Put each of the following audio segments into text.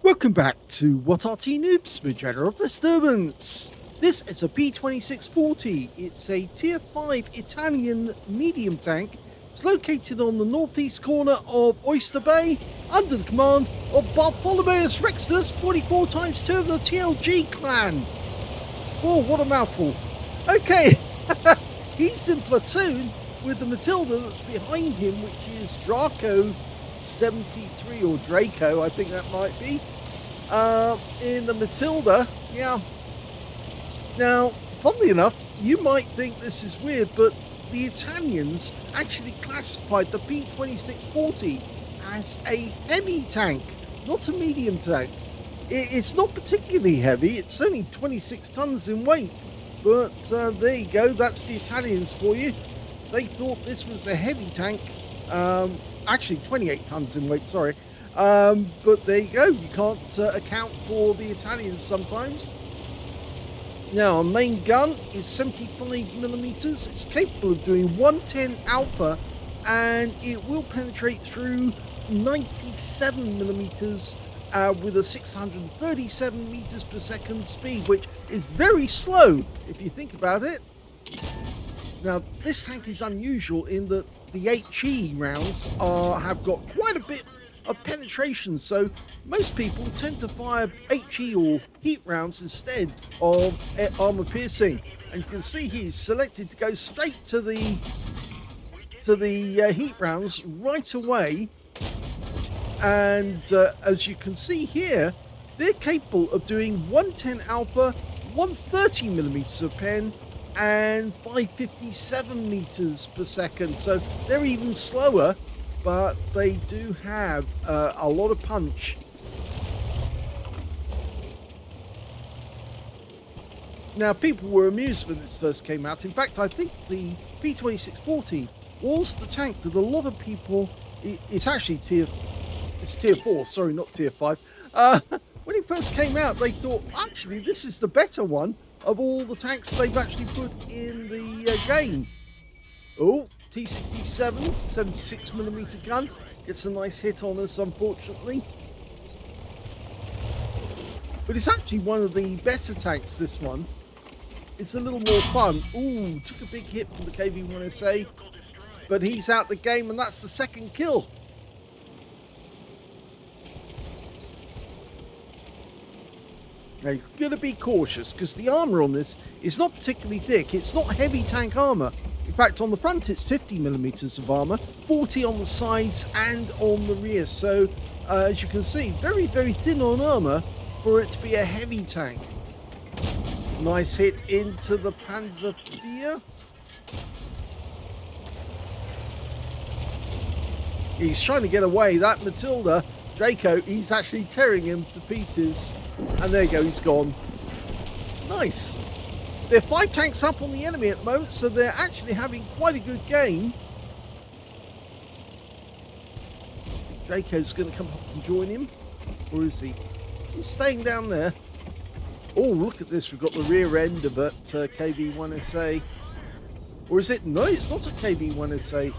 Welcome back to What Arty Noobs with general disturbance. This is a P2640. It's a tier 5 Italian medium tank. It's located on the northeast corner of Oyster Bay under the command of BertholomaeusRexodus44x2 of the TLG clan. Whoa, what a mouthful. Okay, he's in platoon with the Matilda that's behind him, which is Draco 73 or Draco, I think that might be, in the Matilda. Yeah. Now, funnily enough, you might think this is weird, but the Italians actually classified the P2640 as a heavy tank, not a medium tank. It's not particularly heavy, it's only 26 tons in weight, but there you go, that's the Italians for you. They thought this was a heavy tank, actually 28 tons in weight, sorry. But there you go, you can't account for the Italians sometimes. Now, our main gun is 75mm. It's capable of doing 110 alpha, and it will penetrate through 97mm with a 637 meters per second speed, which is very slow if you think about it. Now, this tank is unusual in that the HE rounds have got quite a bit of penetration, so most people tend to fire HE or heat rounds instead of armor piercing. And you can see he's selected to go straight to the heat rounds right away. And as you can see here, they're capable of doing 110 alpha, 130mm of pen, and 557 meters per second. So they're even slower, but they do have a lot of punch. Now, people were amused when this first came out. In fact, I think the P2640 was the tank that a lot of people, it's actually tier 4, sorry, not tier 5. When it first came out, they thought, actually, this is the better one of all the tanks they've actually put in the game. Oh, T67, 76mm gun, gets a nice hit on us, unfortunately. But it's actually one of the better tanks, this one. It's a little more fun. Ooh, took a big hit from the KV-1SA, but he's out the game, and that's the second kill. Now, you're going to be cautious, because the armour on this is not particularly thick. It's not heavy tank armour. In fact, on the front it's 50mm of armour, 40 on the sides and on the rear. So, as you can see, very, very thin on armour for it to be a heavy tank. Nice hit into the Panzerpier. He's trying to get away. That Matilda, Draco, he's actually tearing him to pieces. And there you go, he's gone. Nice. There are 5 tanks up on the enemy at the moment, so they're actually having quite a good game. Draco's going to come up and join him. Or is he? He's staying down there. Oh, look at this. We've got the rear end of that KV-1SA. Or is it? No, it's not a KV-1SA.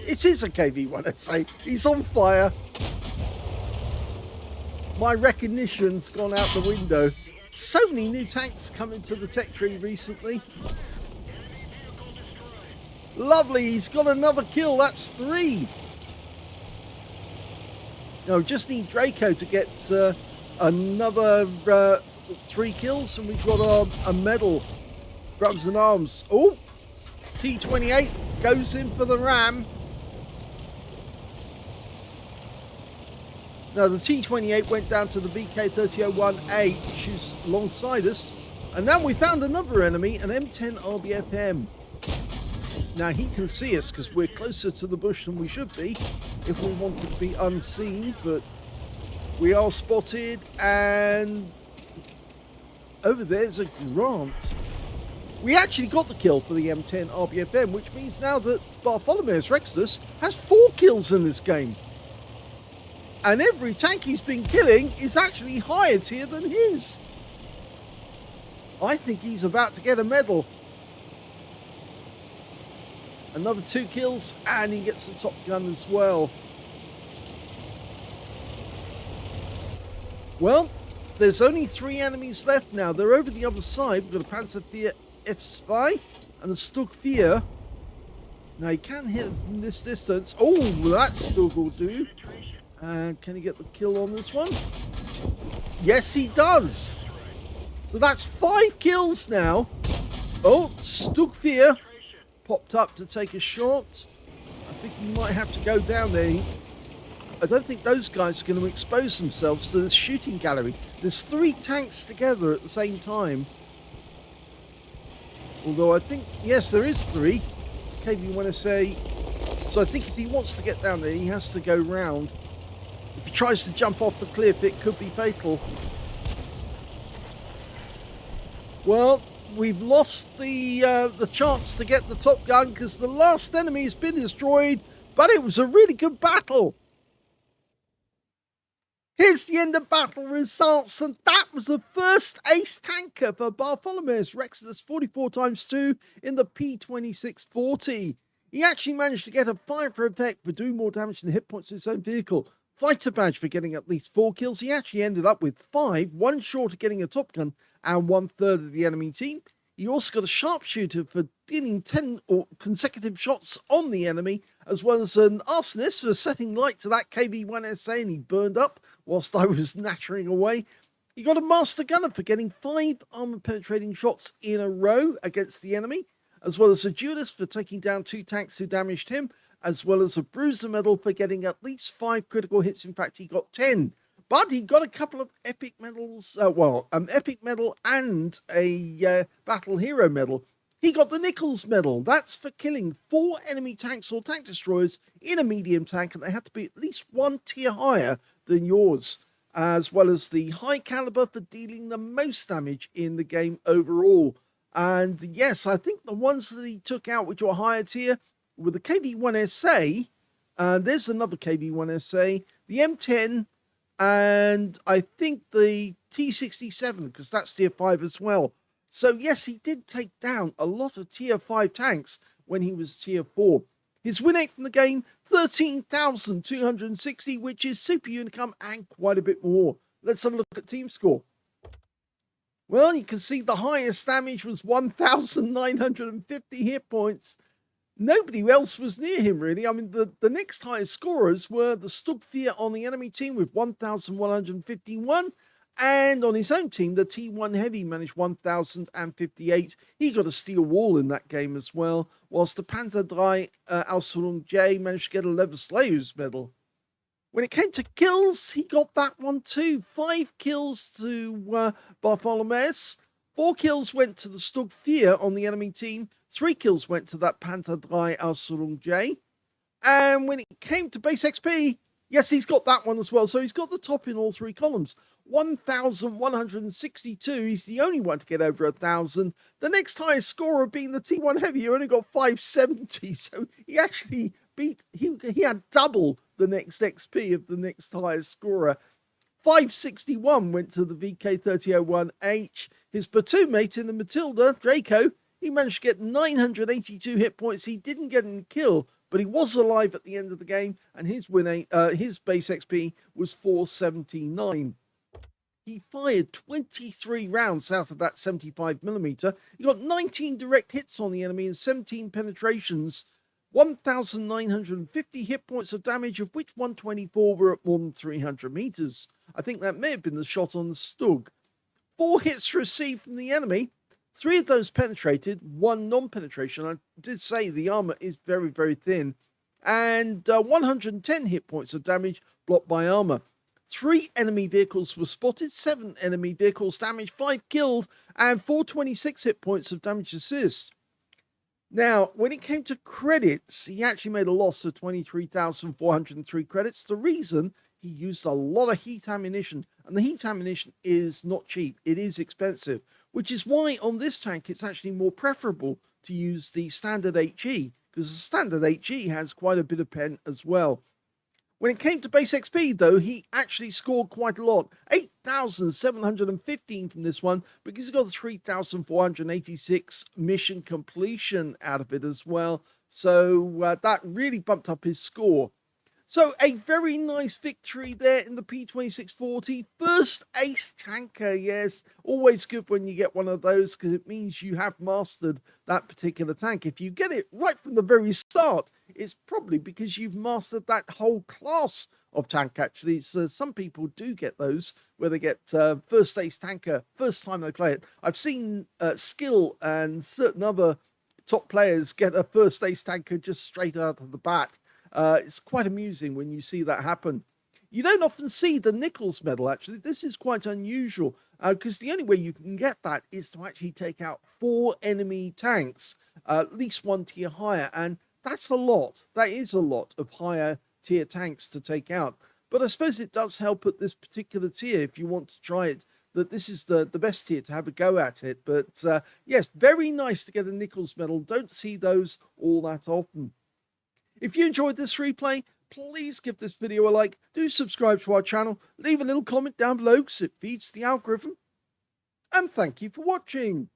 It is a KV-1SA. He's on fire. My recognition's gone out the window. So many new tanks coming to the tech tree recently. Lovely, he's got another kill. That's 3. No, just need Draco to get another 3 kills, and we've got a medal. Grubs and arms. Oh, T28 goes in for the ram. Now, the T28 went down to the VK3001A, which is alongside us. And now we found another enemy, an M10 RBFM. Now, he can see us because we're closer to the bush than we should be if we wanted to be unseen. But we are spotted, and over there's a Grant. We actually got the kill for the M10 RBFM, which means now that BertholomaeusRexodus has 4 kills in this game. And every tank he's been killing is actually higher tier than his. I think he's about to get a medal. Another 2 kills, and he gets the top gun as well. Well, there's only 3 enemies left now. They're over the other side. We've got a Panzer F2 and a Stug 4. Now, he can hit from this distance. Oh, that Stug will do. And can he get the kill on this one? Yes, he does. So that's 5 kills now. Oh, Stug 4 popped up to take a shot. I think he might have to go down there. I don't think those guys are going to expose themselves to this shooting gallery. There's 3 tanks together at the same time. Although I think, yes, there is 3. KV1SA. So I think if he wants to get down there, he has to go round. If he tries to jump off the cliff, it could be fatal. Well, we've lost the chance to get the top gun because the last enemy has been destroyed, but it was a really good battle. Here's the end of battle results, and that was the first ace tanker for BertholomaeusRexodus44x2 in the P2640. He actually managed to get a fighter effect for doing more damage than the hit points of his own vehicle, fighter badge for getting at least 4 kills. He actually ended up with 5, 1 short of getting a top gun and 1/3 of the enemy team. He also got a sharpshooter for dealing 10 consecutive shots on the enemy, as well as an arsonist for setting light to that KV1SA, and he burned up whilst I was nattering away. He got a master gunner for getting 5 armor penetrating shots in a row against the enemy, as well as a duelist for taking down 2 tanks who damaged him, as well as a bruiser medal for getting at least 5 critical hits. In fact, he got 10. But he got a couple of epic medals, epic medal and a battle hero medal. He got the Nichols medal. That's for killing 4 enemy tanks or tank destroyers in a medium tank, and they had to be at least 1 tier higher than yours, as well as the high caliber for dealing the most damage in the game overall. And yes, I think the ones that he took out, which were higher tier, were the KV1SA, and there's another KV1SA, the M10, and I think the T67, because that's tier 5 as well. So yes, he did take down a lot of tier 5 tanks when he was tier 4. His win rate from the game, 13,260, which is super unicum and quite a bit more. Let's have a look at team score. Well, you can see the highest damage was 1,950 hit points. Nobody else was near him, really. I mean, the next highest scorers were the Stug 4 on the enemy team with 1,151. And on his own team, the T1 Heavy managed 1,058. He got a steel wall in that game as well, whilst the Panzer III Aslains J managed to get a Leverslaeus medal. When it came to kills, he got that one too. 5 kills to Bartholomeus. 4 kills went to the Stug 4 on the enemy team. 3 kills went to that Panzer III Aslains J. And when it came to base XP, yes, he's got that one as well. So he's got the top in all 3 columns. 1,162. He's the only one to get over 1,000. The next highest scorer being the T1 Heavy, who only got 570. So he actually beat, he had double the next XP of the next highest scorer. 561 went to the VK3001H. His platoon mate in the Matilda, Draco, he managed to get 982 hit points. He didn't get any kill, but he was alive at the end of the game, and his his base XP was 479. He fired 23 rounds out of that 75mm. He got 19 direct hits on the enemy and 17 penetrations. 1,950 hit points of damage, of which 124 were at more than 300 meters. I think that may have been the shot on the Stug. 4 hits received from the enemy. 3 of those penetrated, 1 non-penetration. I did say the armor is very, very thin. And 110 hit points of damage blocked by armor. 3 enemy vehicles were spotted, 7 enemy vehicles damaged, 5 killed, and 426 hit points of damage assist. Now, when it came to credits, he actually made a loss of 23,403 credits. The reason, he used a lot of heat ammunition, and the heat ammunition is not cheap. It is expensive, which is why on this tank it's actually more preferable to use the standard HE, because the standard HE has quite a bit of pen as well. When it came to base XP, though, he actually scored quite a lot. 8,715 from this one, because he got 3,486 mission completion out of it as well. So that really bumped up his score. So a very nice victory there in the P2640. First ace tanker, yes. Always good when you get one of those because it means you have mastered that particular tank. If you get it right from the very start, it's probably because you've mastered that whole class of tank, actually. So some people do get those where they get first ace tanker first time they play it. I've seen Skill and certain other top players get a first ace tanker just straight out of the bat. It's quite amusing when you see that happen. You don't often see the Nichols medal, actually. This is quite unusual because the only way you can get that is to actually take out 4 enemy tanks, at least 1 tier higher. And that's a lot. That is a lot of higher tier tanks to take out. But I suppose it does help at this particular tier if you want to try it, that this is the best tier to have a go at it. But yes, very nice to get a Nichols medal. Don't see those all that often. If you enjoyed this replay, please give this video a like, do subscribe to our channel, leave a little comment down below because it feeds the algorithm, and thank you for watching.